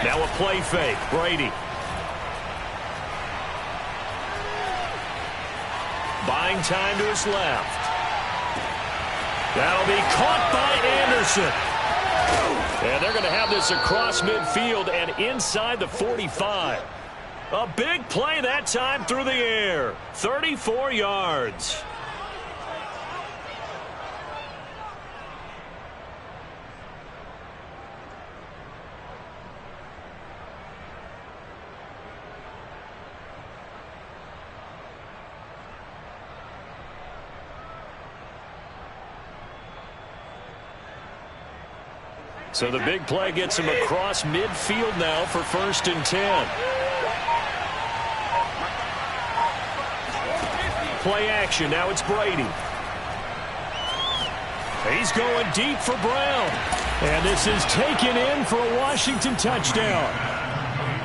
Now a play fake. Brady. Buying time to his left. That'll be caught by Anderson. And they're going to have this across midfield and inside the 45. A big play that time through the air. 34 yards. So the big play gets him across midfield now for 1st and 10. Play action. Now it's Brady. He's going deep for Brown. And this is taken in for a Washington touchdown.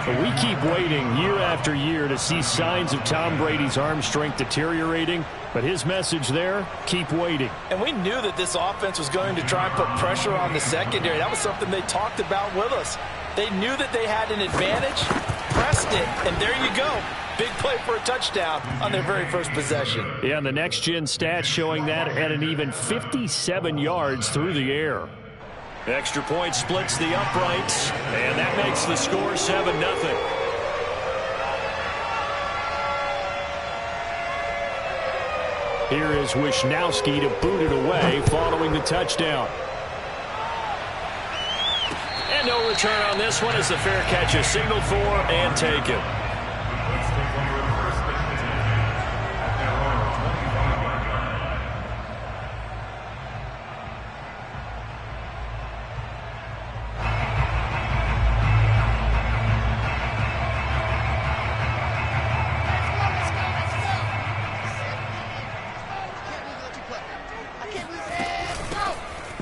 We keep waiting year after year to see signs of Tom Brady's arm strength deteriorating. But his message there, keep waiting. And we knew that this offense was going to try and put pressure on the secondary. That was something they talked about with us. They knew that they had an advantage, pressed it, and there you go. Big play for a touchdown on their very first possession. Yeah, and the next-gen stats showing that at an even 57 yards through the air. Extra point splits the uprights, and that makes the score 7-0. Here is Wisnowski to boot it away following the touchdown. And no return on this one as the fair catch is signaled for and taken.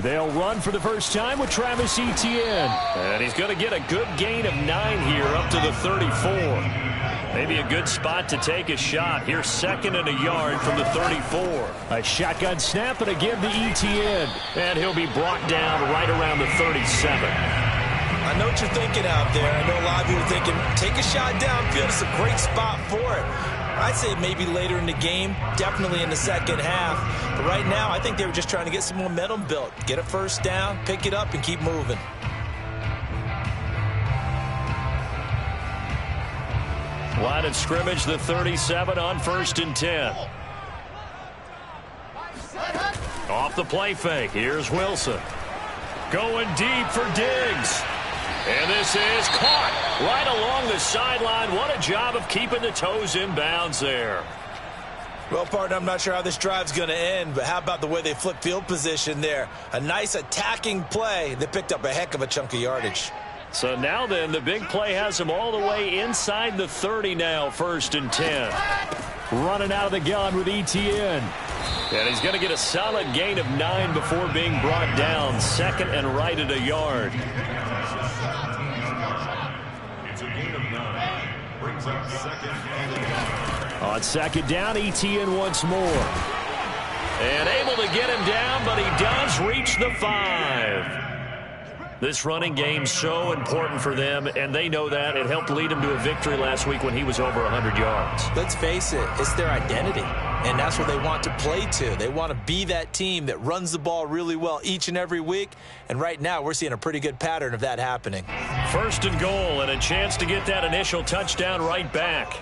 They'll run for the first time with Travis Etienne. And he's going to get a good gain of 9 here up to the 34. Maybe a good spot to take a shot. Here's 2nd and a yard from the 34. A shotgun snap and a give to Etienne. And he'll be brought down right around the 37. I know what you're thinking out there. I know a lot of you are thinking, take a shot downfield. It's a great spot for it. I'd say maybe later in the game, definitely in the second half. But right now, I think they were just trying to get some momentum built. Get a first down, pick it up, and keep moving. Line of scrimmage, the 37 on 1st and 10. Off the play fake. Here's Wilson. Going deep for Diggs. And this is caught right along the sideline. What a job of keeping the toes in bounds there. Well, partner, I'm not sure how this drive's going to end, but how about the way they flip field position there? A nice attacking play. They picked up a heck of a chunk of yardage. So now then, the big play has him all the way inside the 30 now, 1st and 10. Running out of the gun with Etienne. And he's going to get a solid gain of 9 before being brought down. 2nd and right at a yard. On 2nd down, Etienne once more. And able to get him down, but he does reach the 5. This running game so important for them, and they know that. It helped lead him to a victory last week when he was over 100 yards. Let's face it, it's their identity, and that's what they want to play to. They want to be that team that runs the ball really well each and every week, and right now we're seeing a pretty good pattern of that happening. 1st and goal, and a chance to get that initial touchdown right back.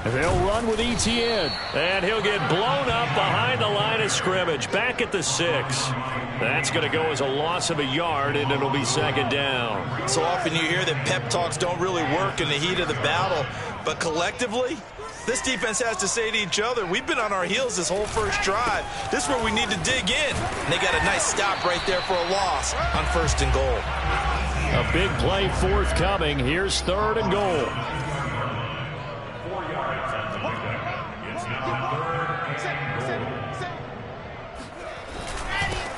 They'll run with Etienne, and he'll get blown up behind the line of scrimmage, back at the 6. That's going to go as a loss of a yard, and it'll be 2nd down. So often you hear that pep talks don't really work in the heat of the battle, but collectively, this defense has to say to each other, we've been on our heels this whole first drive. This is where we need to dig in. And they got a nice stop right there for a loss on 1st and goal. A big play forthcoming. Here's 3rd and goal.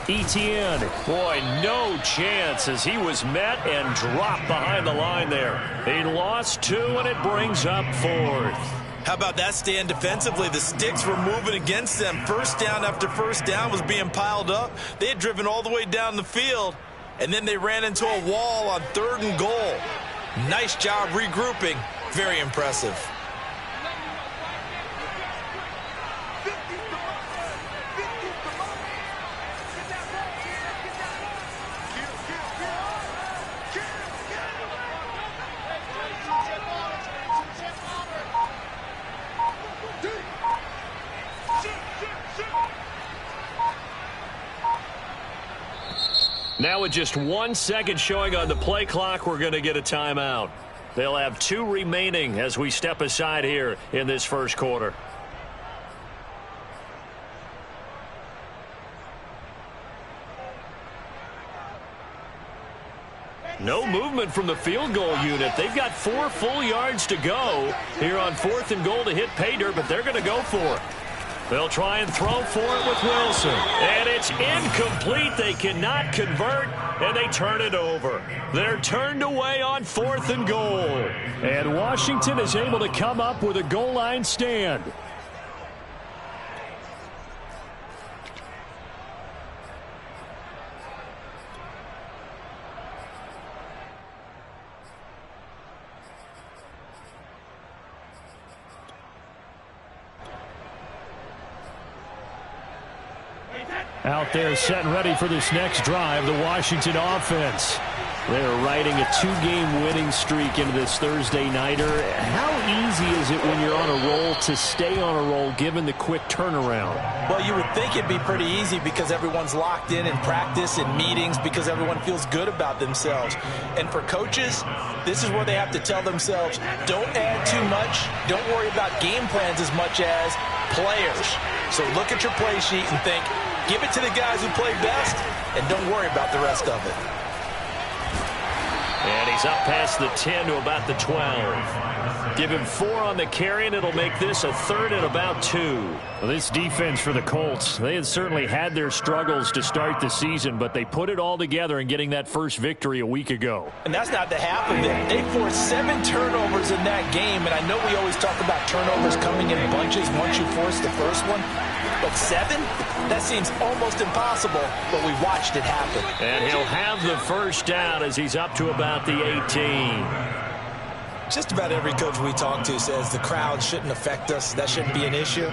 Etienne, boy, no chance as he was met and dropped behind the line there. He lost 2, and it brings up 4th. How about that stand defensively? The sticks were moving against them. First down after first down was being piled up. They had driven all the way down the field. and then they ran into a wall on 3rd and goal. Nice job regrouping. Very impressive. Now with just 1 second showing on the play clock, we're going to get a timeout. They'll have 2 remaining as we step aside here in this first quarter. No movement from the field goal unit. They've got 4 full yards to go here on 4th and goal to hit pay dirt, but they're going to go for it. They'll try and throw for it with Wilson. And it's incomplete. They cannot convert, and they turn it over. They're turned away on 4th and goal. And Washington is able to come up with a goal line stand. Out there setting ready for this next drive, the Washington offense. They're riding a 2-game winning streak into this Thursday nighter. How easy is it when you're on a roll to stay on a roll given the quick turnaround? Well, you would think it'd be pretty easy because everyone's locked in practice and meetings because everyone feels good about themselves. And for coaches, this is where they have to tell themselves, don't add too much. Don't worry about game plans as much as players. So look at your play sheet and think, give it to the guys who play best, and don't worry about the rest of it. And he's up past the 10 to about the 12. Give him 4 on the carry, and it'll make this a 3rd and about 2. Well, this defense for the Colts, they had certainly had their struggles to start the season, but they put it all together in getting that first victory a week ago. And that's not the half of it. They forced 7 turnovers in that game, and I know we always talk about turnovers coming in bunches once you force the first one. But 7? That seems almost impossible, but we watched it happen. And he'll have the first down as he's up to about the 18. Just about every coach we talk to says the crowd shouldn't affect us. That shouldn't be an issue.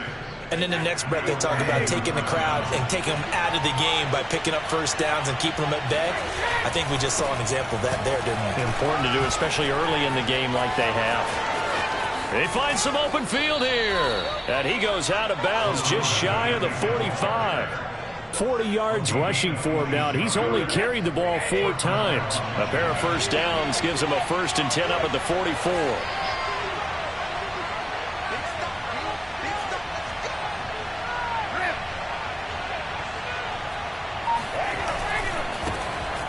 And in the next breath, they talk about taking the crowd and taking them out of the game by picking up first downs and keeping them at bay. I think we just saw an example of that there, didn't we? Important to do, especially early in the game like they have. They find some open field here. And he goes out of bounds just shy of the 45. 40 yards rushing for him now, and he's only carried the ball 4 times. A pair of first downs gives him a 1st and 10 up at the 44.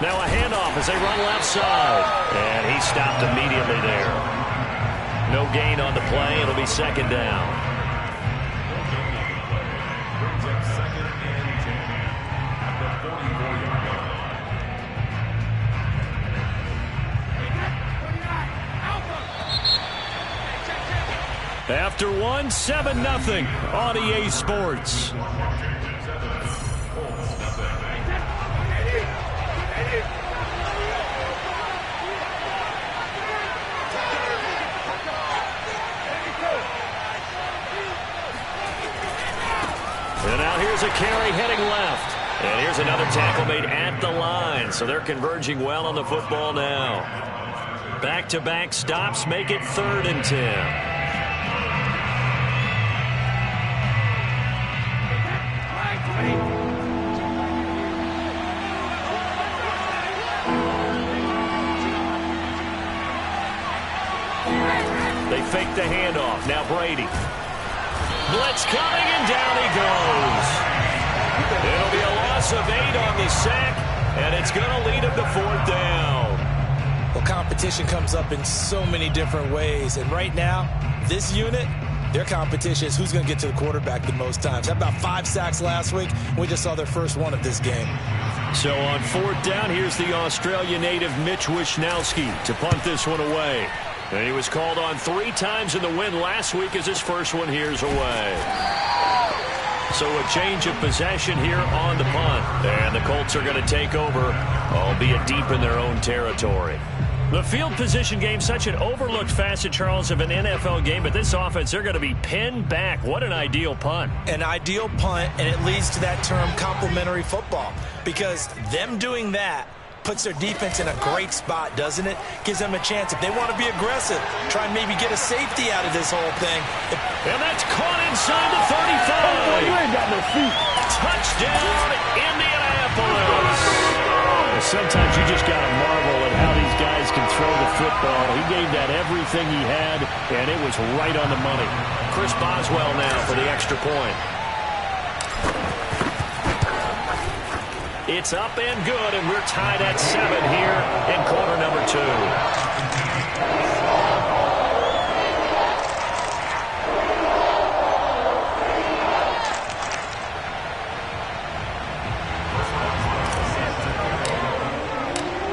Now a handoff as they run left side. And he stopped immediately there. No gain on the play. It'll be 2nd down. After 1, 7-0 on EA Sports. And now here's a carry heading left. And here's another tackle made at the line. So they're converging well on the football now. Back-to-back stops make it 3rd and 10. They fake the handoff. Now Brady. Blitz coming, and down he goes. It'll be a loss of 8 on the sack, and it's going to lead him to 4th down. Well, competition comes up in so many different ways, and right now, this unit, their competition is who's going to get to the quarterback the most times. How about 5 sacks last week? We just saw their first one of this game. So on 4th down, here's the Australia native Mitch Wishnowski to punt this one away. And he was called on 3 times in the win last week as his first one here's away. So a change of possession here on the punt. And the Colts are going to take over, albeit deep in their own territory. The field position game, such an overlooked facet, Charles, of an NFL game. But this offense, they're going to be pinned back. What an ideal punt. An ideal punt, and it leads to that term complementary football. Because them doing that puts their defense in a great spot, doesn't it? Gives them a chance. If they want to be aggressive, try and maybe get a safety out of this whole thing. And that's caught inside the 35. You ain't got no feet. Touchdown, Indianapolis. Sometimes you just got to marvel at how these guys can throw the football. He gave that everything he had, and it was right on the money. Chris Boswell now for the extra point. It's up and good, and we're tied at 7 here in quarter number 2.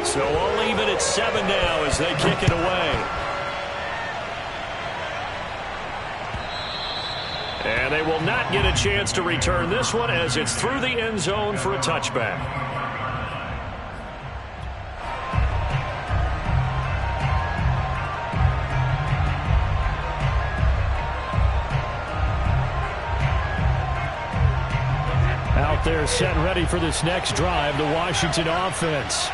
So all even at 7 now as they kick it away. And they will not get a chance to return this one as it's through the end zone for a touchback. Out there set and ready for this next drive, the Washington offense.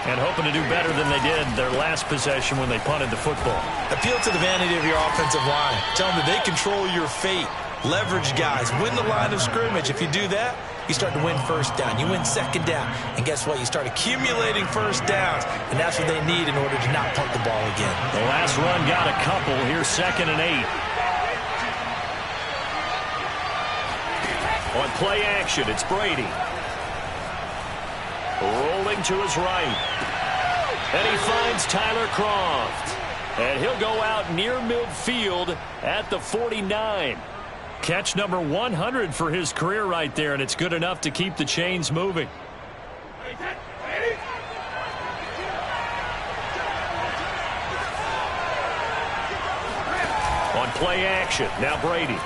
And hoping to do better than they did their last possession when they punted the football. Appeal to the vanity of your offensive line. Tell them that they control your fate. Leverage guys. Win the line of scrimmage. If you do that, you start to win first down. You win second down. And guess what? You start accumulating first downs. And that's what they need in order to not punt the ball again. The last run got a couple. Here's 2nd and 8. On play action, it's Brady. Rolling to his right. And he finds Tyler Kroft. And he'll go out near midfield at the 49. Catch number 100 for his career right there, and it's good enough to keep the chains moving. On play action, now Brady.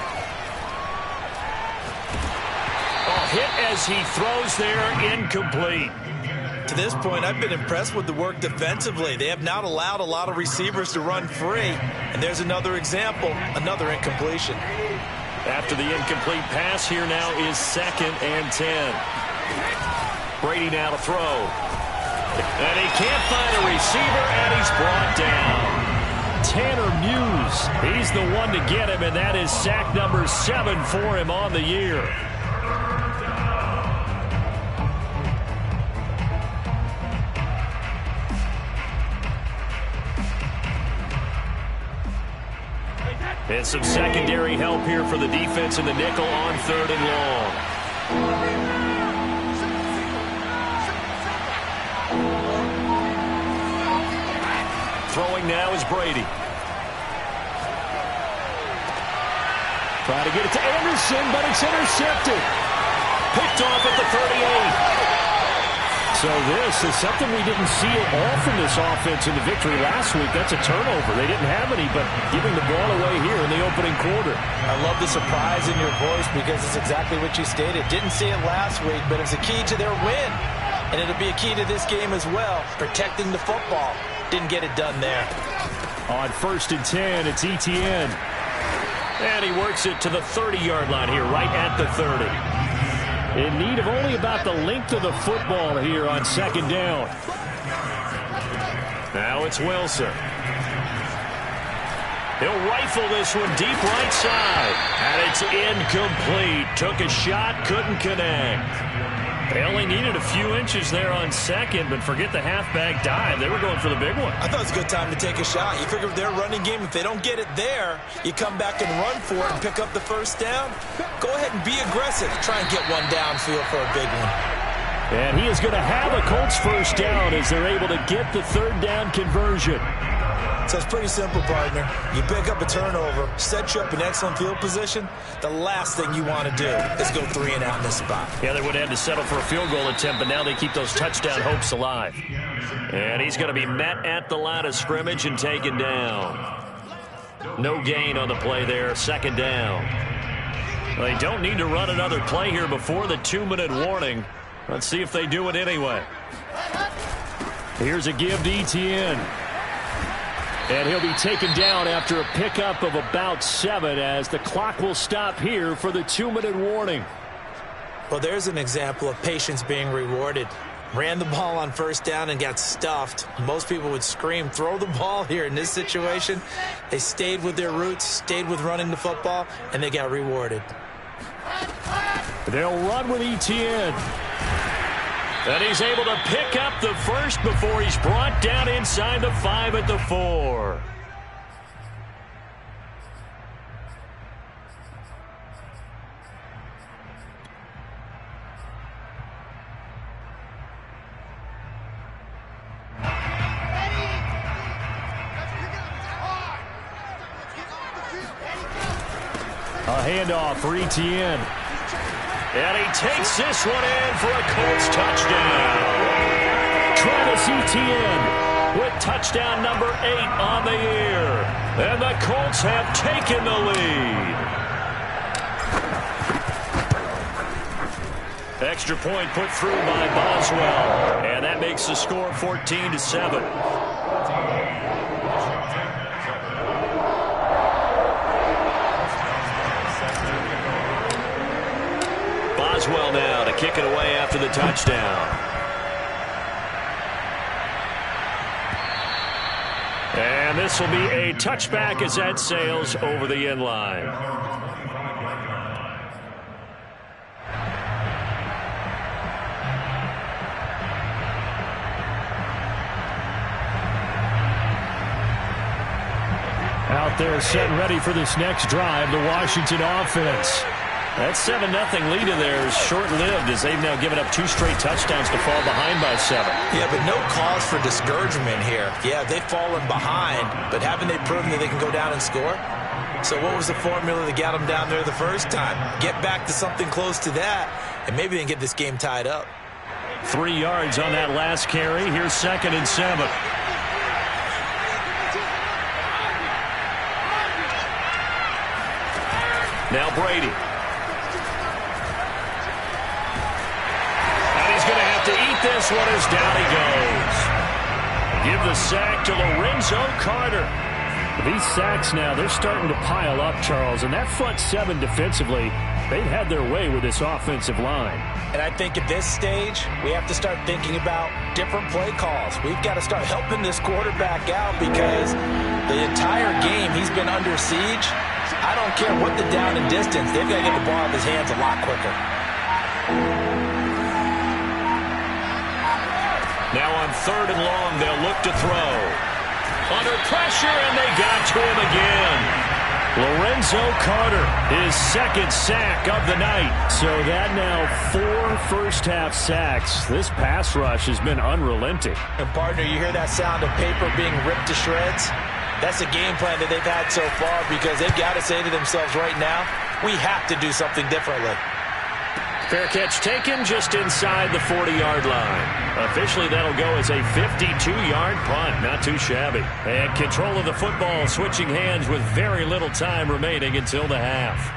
Hit as he throws there, incomplete. To this point, I've been impressed with the work defensively. They have not allowed a lot of receivers to run free. And there's another example, another incompletion. After the incomplete pass, here now is 2nd and 10. Brady now to throw. And he can't find a receiver, and he's brought down. Tanner Muse, he's the one to get him, and that is sack number 7 for him on the year. And some secondary help here for the defense in the nickel on 3rd and long. Throwing now is Brady. Trying to get it to Anderson, but it's intercepted. Picked off at the 38. So this is something we didn't see often this offense in the victory last week. That's a turnover. They didn't have any, but giving the ball away here in the opening quarter. I love the surprise in your voice because it's exactly what you stated. Didn't see it last week, but it's a key to their win. And it'll be a key to this game as well, protecting the football. Didn't get it done there. On 1st and 10, it's Etienne. And he works it to the 30-yard line here, right at the 30. In need of only about the length of the football here on 2nd down. Now it's Wilson. He'll rifle this one deep right side. And it's incomplete. Took a shot, couldn't connect. They only needed a few inches there on 2nd, but forget the halfback dive. They were going for the big one. I thought it was a good time to take a shot. You figure with their running game, if they don't get it there, you come back and run for it and pick up the first down. Go ahead and be aggressive. Try and get one downfield for a big one. And he is going to have a Colts first down as they're able to get the 3rd down conversion. So it's pretty simple, partner. You pick up a turnover, set you up in excellent field position. The last thing you want to do is go 3 and out in this spot. Yeah, they would have had to settle for a field goal attempt, but now they keep those touchdown hopes alive. And he's going to be met at the line of scrimmage and taken down. No gain on the play there, 2nd down. They don't need to run another play here before the 2-minute warning. Let's see if they do it anyway. Here's a give to Etienne. And he'll be taken down after a pickup of about 7 as the clock will stop here for the 2-minute warning. Well, there's an example of patience being rewarded. Ran the ball on first down and got stuffed. Most people would scream, throw the ball here. In this situation, they stayed with their roots, stayed with running the football, and they got rewarded. They'll run with Etienne. And he's able to pick up the first before he's brought down inside the 5 at the 4. A handoff for Etienne. And he takes this one in for a Colts touchdown. Travis Etienne with touchdown number 8 on the year. And the Colts have taken the lead. Extra point put through by Boswell. And that makes the score 14-7. Boswell now to kick it away after the touchdown. And this will be a touchback as that sails over the end line. Out there set and ready for this next drive, the Washington offense. That 7-0 lead in there is short-lived as they've now given up 2 straight touchdowns to fall behind by 7. Yeah, but no cause for discouragement here. Yeah, they've fallen behind, but haven't they proven that they can go down and score? So what was the formula that got them down there the first time? Get back to something close to that, and maybe they can get this game tied up. 3 yards on that last carry. Here's 2nd and 7. Now Brady. To eat this one as down he goes. Give the sack to Lorenzo Carter. These sacks now, they're starting to pile up, Charles, and that front 7 defensively, they've had their way with this offensive line. And I think at this stage, we have to start thinking about different play calls. We've got to start helping this quarterback out because the entire game he's been under siege. I don't care what the down and distance, they've got to get the ball out of his hands a lot quicker. Now on 3rd and long, they'll look to throw. Under pressure, and they got to him again. Lorenzo Carter, his 2nd sack of the night. So that now 4 first-half sacks. This pass rush has been unrelenting. And, partner, you hear that sound of paper being ripped to shreds? That's a game plan that they've had so far because they've got to say to themselves right now, we have to do something differently. Fair catch taken just inside the 40-yard line. Officially, that'll go as a 52-yard punt. Not too shabby. And control of the football switching hands with very little time remaining until the half.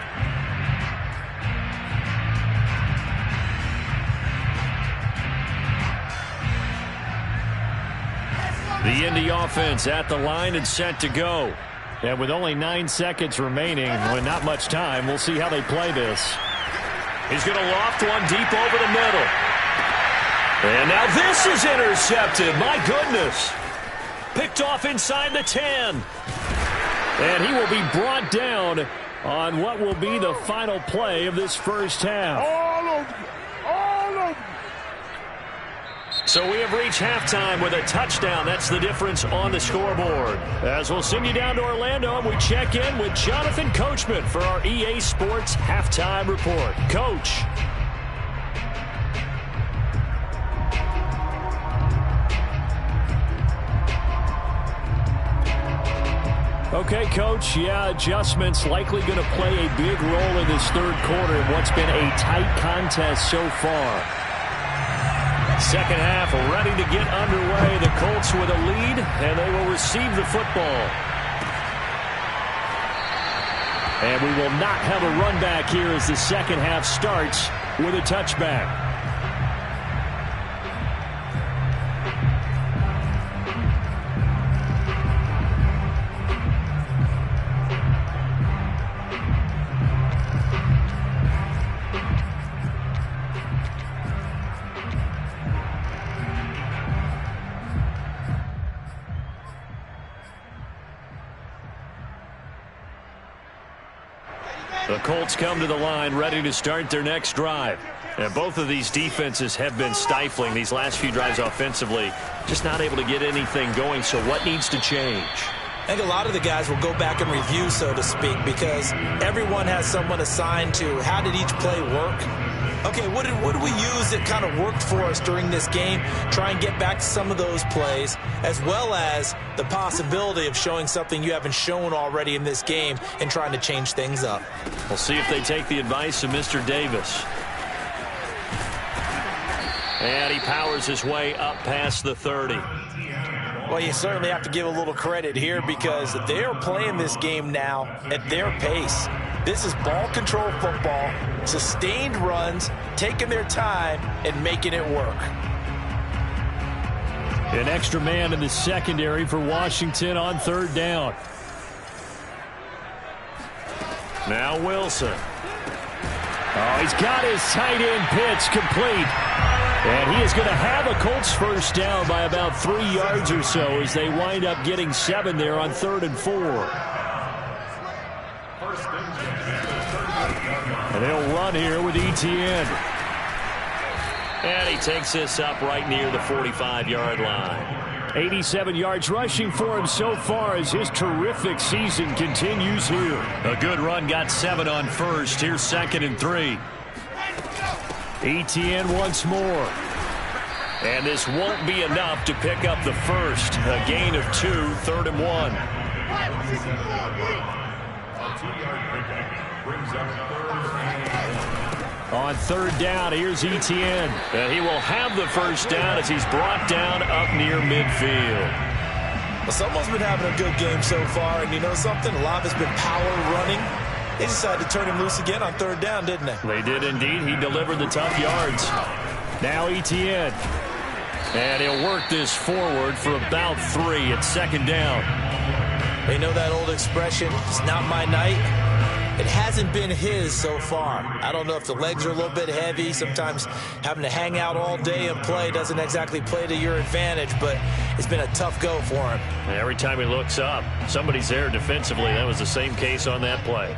The Indy offense at the line and set to go. And with only 9 seconds remaining, with not much time, we'll see how they play this. He's going to loft one deep over the middle. And now this is intercepted. My goodness. Picked off inside the 10. And he will be brought down on what will be the final play of this first half. All of you. So we have reached halftime with a touchdown. That's the difference on the scoreboard. As we'll send you down to Orlando, and we check in with Jonathan Coachman for our EA Sports Halftime Report. Coach. Okay, Coach, yeah, adjustments likely going to play a big role in this third quarter in what's been a tight contest so far. Second half ready to get underway. The Colts with a lead, and they will receive the football. And we will not have a run back here as the second half starts with a touchback. The Colts come to the line ready to start their next drive. And both of these defenses have been stifling these last few drives offensively. Just not able to get anything going. So what needs to change? I think a lot of the guys will go back and review, so to speak, because everyone has someone assigned to how did each play work. Okay, what did we use that kind of worked for us during this game? Try and get back to some of those plays, as well as the possibility of showing something you haven't shown already in this game and trying to change things up. We'll see if they take the advice of Mr. Davis. And he powers his way up past the 30. Well, you certainly have to give a little credit here because they are playing this game now at their pace. This is ball control football, sustained runs, taking their time, and making it work. An extra man in the secondary for Washington on third down. Now Wilson. Oh, he's got his tight end pitch complete. And he is going to have a Colts first down by about 3 yards or so as they wind up getting 7 there on 3rd and 4. And they'll run here with Etienne. And he takes this up right near the 45-yard line. 87 yards rushing for him so far as his terrific season continues here. A good run got 7 on first. Here's 2nd and 3. Etienne once more. And this won't be enough to pick up the first. A gain of 2, 3rd and 1. On 3rd down, here's Etienne. And he will have the first down as he's brought down up near midfield. Well, someone's been having a good game so far, and you know something? A lot has been power running. They decided to turn him loose again on 3rd down, didn't they? They did indeed. He delivered the tough yards. Now Etienne. And he'll work this forward for about 3 at 2nd down. You know that old expression, it's not my night? It hasn't been his so far. I don't know if the legs are a little bit heavy. Sometimes having to hang out all day and play doesn't exactly play to your advantage, but it's been a tough go for him. Every time he looks up, somebody's there defensively. That was the same case on that play.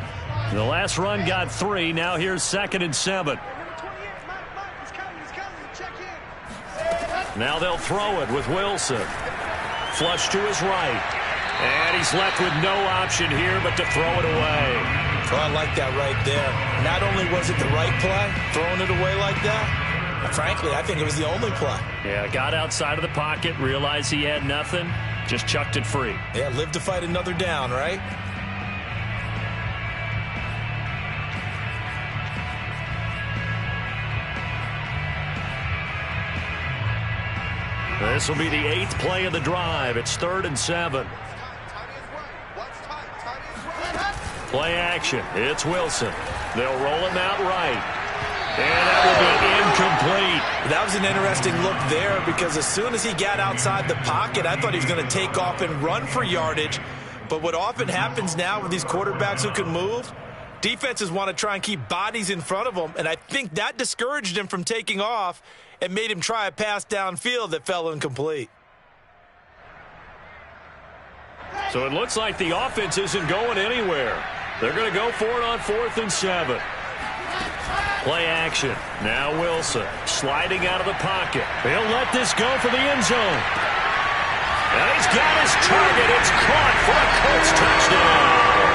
The last run got 3. Now here's 2nd and 7. Now they'll throw it with Wilson. Flush to his right. And he's left with no option here but to throw it away. Oh, I like that right there. Not only was it the right play, throwing it away like that, frankly, I think it was the only play. Yeah, got outside of the pocket, realized he had nothing, just chucked it free. Yeah, live to fight another down, right? This will be the 8th play of the drive. It's 3rd and 7. Play action. It's Wilson. They'll roll him out right. And that will be incomplete. That was an interesting look there because as soon as he got outside the pocket, I thought he was going to take off and run for yardage. But what often happens now with these quarterbacks who can move, defenses want to try and keep bodies in front of them, and I think that discouraged him from taking off and made him try a pass downfield that fell incomplete. So it looks like the offense isn't going anywhere. They're going to go for it on 4th and 7. Play action. Now Wilson sliding out of the pocket. He'll let this go for the end zone. And he's got his target. It's caught for a Colts touchdown.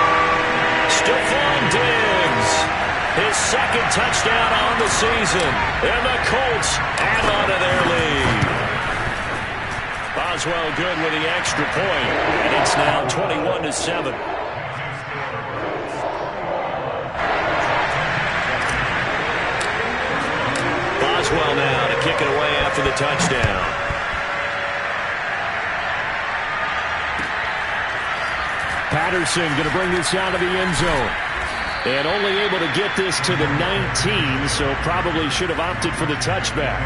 Stephon Diggs, his 2nd touchdown on the season. And the Colts add on to their lead. Boswell good with the extra point. And it's now 21-7. Boswell now to kick it away after the touchdown. Patterson going to bring this out of the end zone. And only able to get this to the 19, so probably should have opted for the touchback.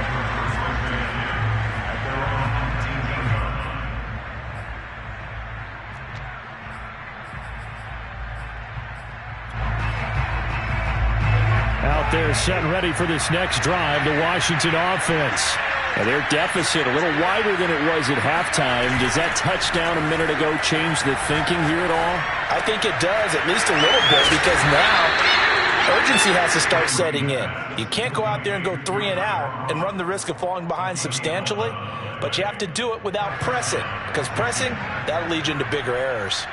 Out there set and ready for this next drive, the Washington offense. And their deficit a little wider than it was at halftime. Does that touchdown a minute ago change the thinking here at all? I think it does, at least a little bit, because now urgency has to start setting in. You can't go out there and go 3 and out and run the risk of falling behind substantially, but you have to do it without pressing, because pressing, that'll lead you into bigger errors.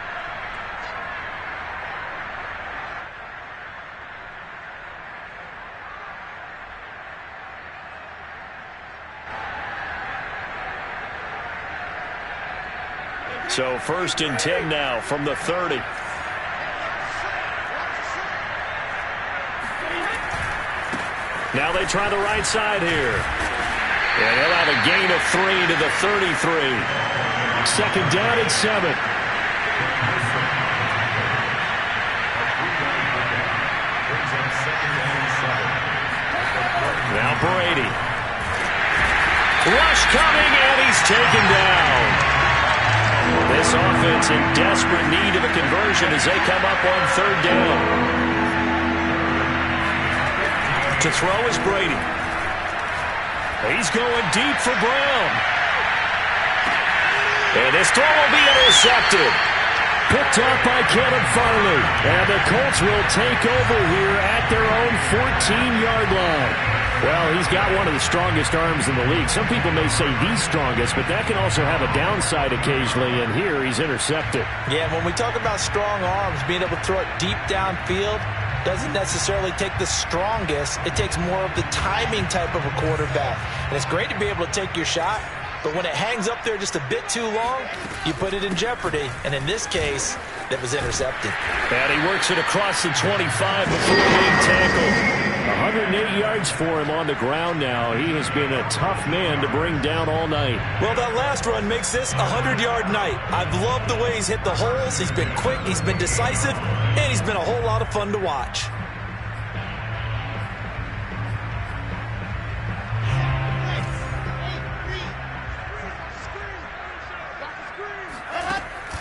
So 1st and 10 now from the 30. Now they try the right side here. And he'll have a gain of 3 to the 33. 2nd down and 7. Now Brady. Rush coming, and he's taken down. This offense in desperate need of a conversion as they come up on 3rd down. To throw is Brady. He's going deep for Brown. And this throw will be intercepted. Picked off by Caleb Farley. And the Colts will take over here at their own 14-yard line. Well, he's got one of the strongest arms in the league. Some people may say the strongest, but that can also have a downside occasionally, and here he's intercepted. Yeah, when we talk about strong arms, being able to throw it deep downfield doesn't necessarily take the strongest. It takes more of the timing type of a quarterback. And it's great to be able to take your shot, but when it hangs up there just a bit too long, you put it in jeopardy. And in this case, that was intercepted. And he works it across the 25 before being tackled. 108 yards for him on the ground now. He has been a tough man to bring down all night. Well, that last run makes this a 100-yard night. I've loved the way he's hit the holes. He's been quick, he's been decisive, and he's been a whole lot of fun to watch.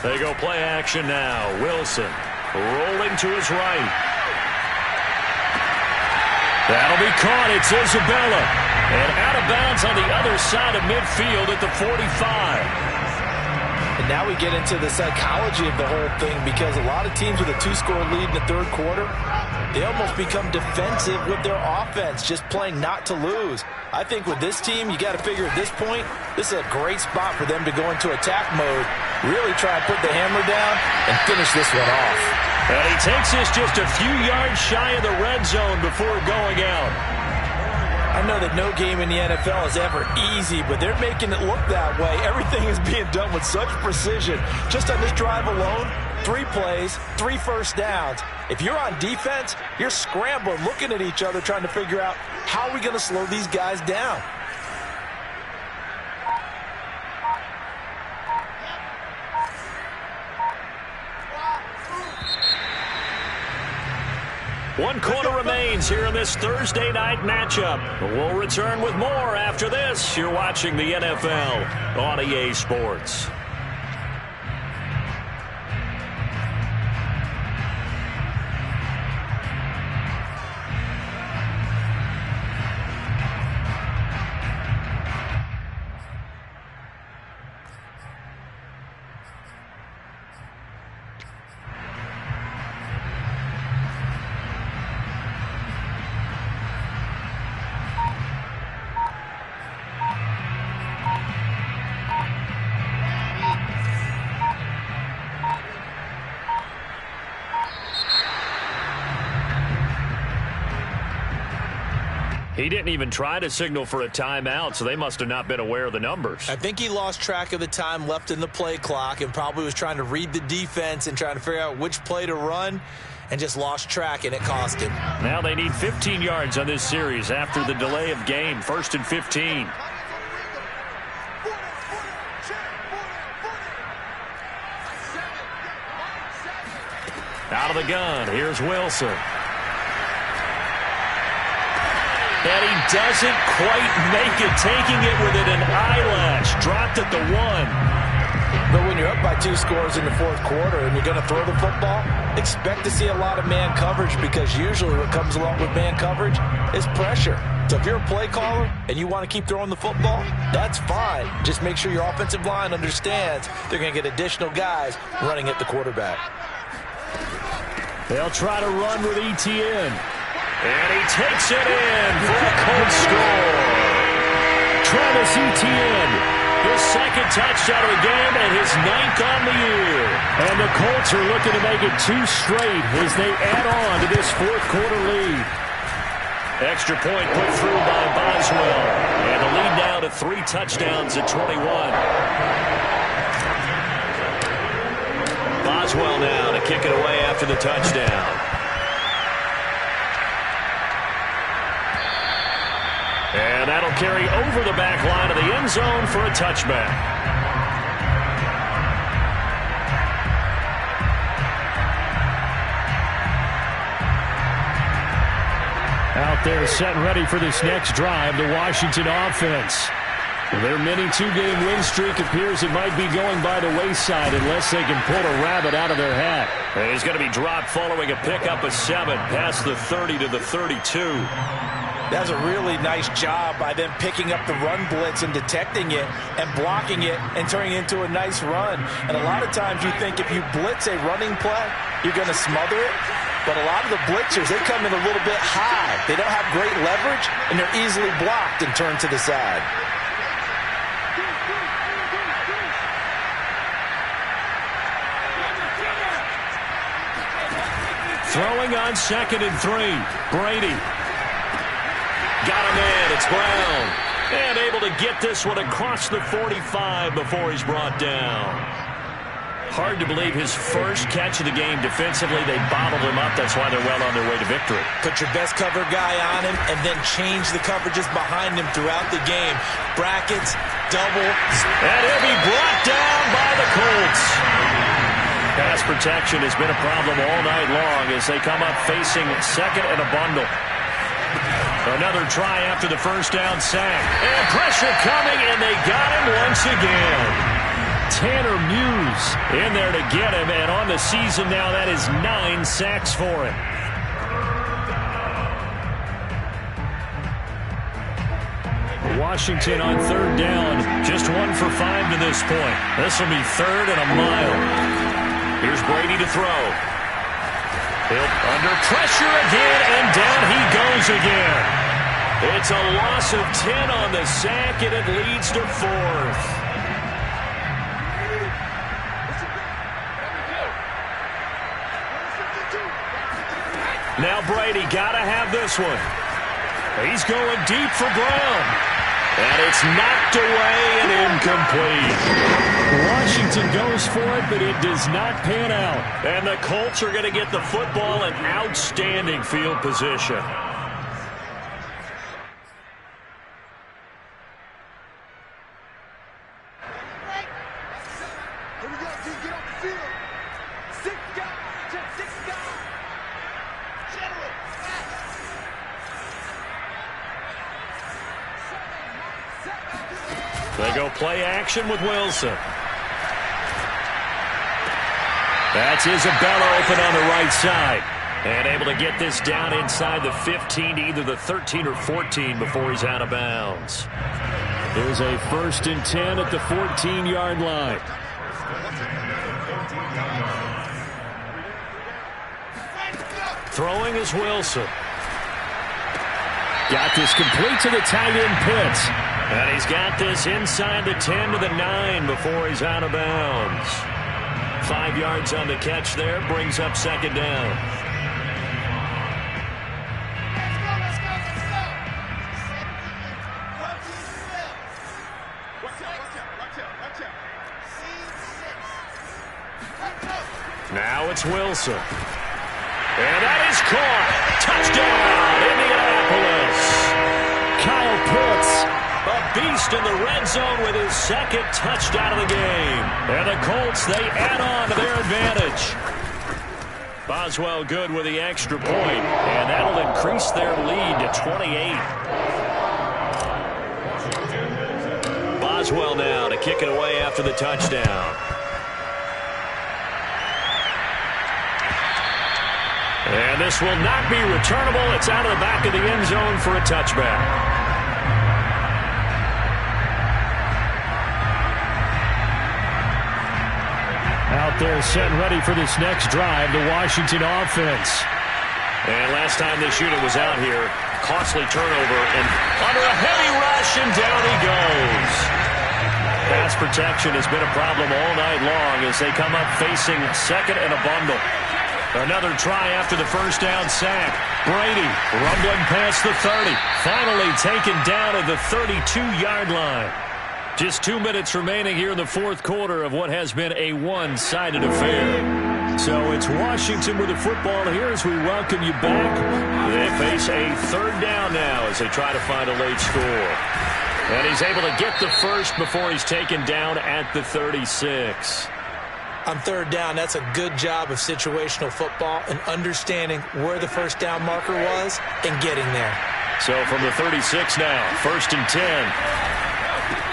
They go play action now. Wilson rolling to his right. That'll be caught. It's Isabella. And out of bounds on the other side of midfield at the 45. And now we get into the psychology of the whole thing, because a lot of teams with a 2-score lead in the 3rd quarter, they almost become defensive with their offense, just playing not to lose. I think with this team, you got to figure at this point, this is a great spot for them to go into attack mode, really try and put the hammer down and finish this one off. And he takes this just a few yards shy of the red zone before going out. I know that no game in the NFL is ever easy, but they're making it look that way. Everything is being done with such precision. Just on this drive alone, 3 plays, 3 first downs. If you're on defense, you're scrambling, looking at each other, trying to figure out how are we going to slow these guys down. One quarter remains here in this Thursday night matchup. We'll return with more after this. You're watching the NFL on EA Sports. He didn't even try to signal for a timeout, so they must have not been aware of the numbers. I think he lost track of the time left in the play clock and probably was trying to read the defense and trying to figure out which play to run and just lost track, and it cost him. Now they need 15 yards on this series after the delay of game. 1st and 15. Out of the gun, here's Wilson. And he doesn't quite make it, taking it within an eyelash. Dropped at the 1. But when you're up by 2 scores in the fourth quarter and you're going to throw the football, expect to see a lot of man coverage, because usually what comes along with man coverage is pressure. So if you're a play caller and you want to keep throwing the football, that's fine. Just make sure your offensive line understands they're going to get additional guys running at the quarterback. They'll try to run with Etienne. And he takes it in for a Colts score. Travis Etienne, his second touchdown of the game and his 9th on the year. And the Colts are looking to make it 2 straight as they add on to this fourth quarter lead. Extra point put through by Boswell. And the lead now to 3 touchdowns at 21. Boswell now to kick it away after the touchdown. And that'll carry over the back line of the end zone for a touchback. Out there set and ready for this next drive, the Washington offense. Their mini 2-game win streak appears it might be going by the wayside unless they can pull a rabbit out of their hat. And he's going to be dropped following a pickup of 7 past the 30 to the 32. That's a really nice job by them picking up the run blitz and detecting it and blocking it and turning it into a nice run. And a lot of times you think if you blitz a running play, you're going to smother it. But a lot of the blitzers, they come in a little bit high. They don't have great leverage, and they're easily blocked and turned to the side. Throwing on 2nd and 3. Brady. Got him in. It's Brown. And able to get this one across the 45 before he's brought down. Hard to believe his first catch of the game defensively. They bottled him up. That's why they're well on their way to victory. Put your best cover guy on him and then change the coverages behind him throughout the game. Brackets, double. And he'll be brought down by the Colts. Pass protection has been a problem all night long as they come up facing 2nd and a bundle. Another try after the first down sack. And pressure coming, and they got him once again. Tanner Muse in there to get him, and on the season now, that is 9 sacks for him. Washington on 3rd down, just 1 for 5 to this point. This will be 3rd and a mile. Here's Brady to throw. He'll under pressure again, and down he goes again. It's a loss of 10 on the sack, and it leads to 4th. Now Brady got to have this one. He's going deep for Brown. And it's knocked away and incomplete. Washington goes for it, but it does not pan out. And the Colts are going to get the football in outstanding field position. They go play action with Wilson. That's Isabella open on the right side. And able to get this down inside the 15 to either the 13 or 14 before he's out of bounds. There's a 1st and 10 at the 14-yard line. Throwing is Wilson. Got this complete to the tight end Pitts. And he's got this inside the 10 to the 9 before he's out of bounds. 5 yards on the catch there, brings up 2nd down. Now it's Wilson. And that is caught. Touchdown, Indianapolis. Kyle Pitts, a beast in the red zone with his 2nd touchdown of the game. And the Colts, they add on to their advantage. Boswell good with the extra point, and that'll increase their lead to 28. Boswell now to kick it away after the touchdown. And this will not be returnable. It's out of the back of the end zone for a touchback. Out there set and ready for this next drive, the Washington offense. And last time this unit was out here, costly turnover and under a heavy rush, and down he goes. Pass protection has been a problem all night long as they come up facing second and a bundle. Another try after the first down sack. Brady rumbling past the 30. Finally taken down at the 32-yard line. Just 2 minutes remaining here in the fourth quarter of what has been a one-sided affair. So it's Washington with the football here as we welcome you back. They face a third down now as they try to find a late score. And he's able to get the first before he's taken down at the 36. On third down, that's a good job of situational football and understanding where the first down marker was and getting there. So from the 36 now, 1st and 10.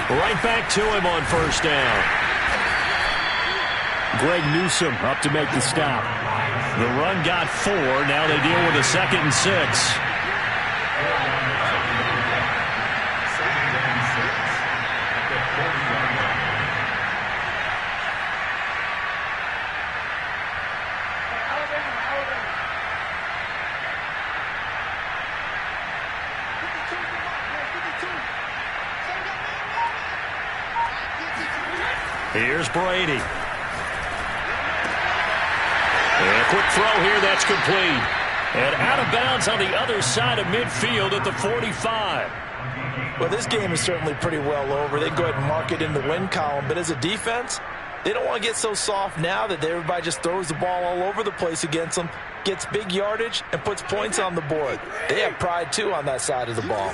Right back to him on first down. Greg Newsome up to make the stop. The run got 4. Now they deal with a 2nd and 6. Here's Brady. And a quick throw here, that's complete. And out of bounds on the other side of midfield at the 45. Well, this game is certainly pretty well over. They go ahead and mark it in the win column. But as a defense, they don't want to get so soft now that everybody just throws the ball all over the place against them, gets big yardage, and puts points on the board. They have pride, too, on that side of the ball.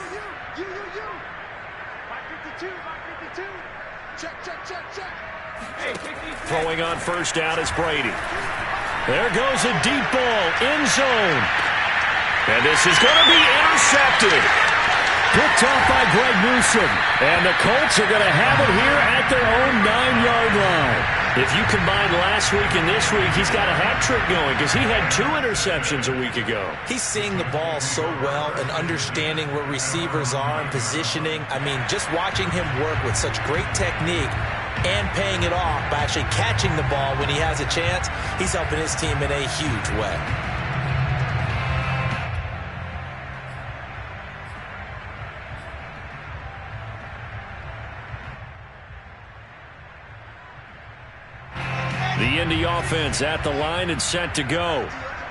Throwing on first down is Brady. There goes a deep ball, end zone. And this is going to be intercepted. Picked off by Greg Newsome. And the Colts are going to have it here at their own 9-yard line. If you combine last week and this week, he's got a hat trick going because he had 2 interceptions a week ago. He's seeing the ball so well and understanding where receivers are and positioning. I mean, just watching him work with such great technique and paying it off by actually catching the ball when he has a chance, he's helping his team in a huge way. The Indy offense at the line and set to go.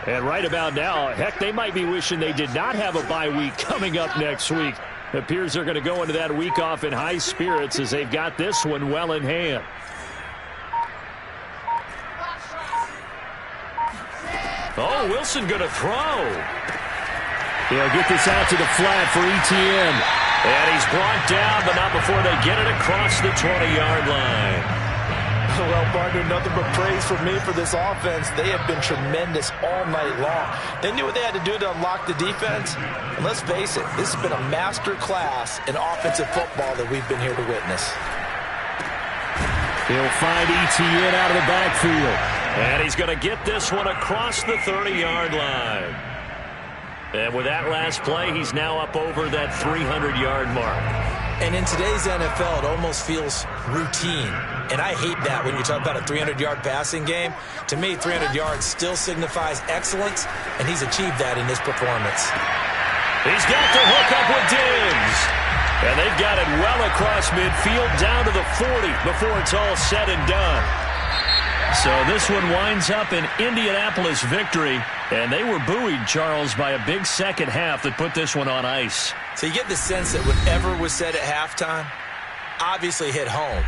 And right about now, heck, they might be wishing they did not have a bye week coming up next week. It appears they're going to go into that week off in high spirits as they've got this one well in hand. Oh, Wilson going to throw. He'll get this out to the flat for Etienne. And he's brought down, but not before they get it across the 20-yard line. Well, partner, nothing but praise from me for this offense. They have been tremendous all night long. They knew what they had to do to unlock the defense. And let's face it, this has been a master class in offensive football that we've been here to witness. He'll find Etienne out of the backfield. And he's going to get this one across the 30-yard line. And with that last play, he's now up over that 300-yard mark. And in today's NFL, it almost feels routine. And I hate that when you talk about a 300-yard passing game. To me, 300 yards still signifies excellence, and he's achieved that in this performance. He's got the hook up with Diggs. And they've got it well across midfield down to the 40 before it's all said and done. So this one winds up an Indianapolis victory. And they were buoyed, Charles, by a big second half that put this one on ice. So you get the sense that whatever was said at halftime obviously hit home.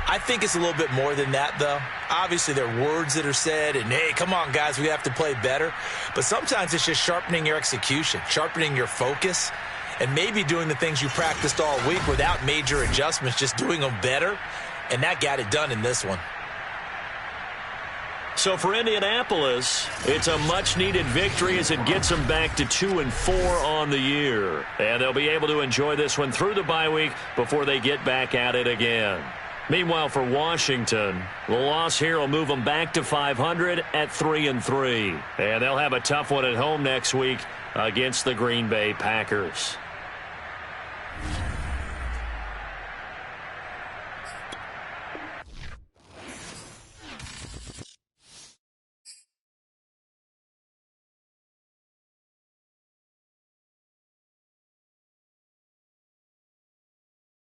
I think it's a little bit more than that, though. Obviously, there are words that are said, and, hey, come on, guys, we have to play better. But sometimes it's just sharpening your execution, sharpening your focus, and maybe doing the things you practiced all week without major adjustments, just doing them better. And that got it done in this one. So for Indianapolis, it's a much-needed victory as it gets them back to 2-4 on the year. And they'll be able to enjoy this one through the bye week before they get back at it again. Meanwhile, for Washington, the loss here will move them back to 500 at 3-3. And they'll have a tough one at home next week against the Green Bay Packers.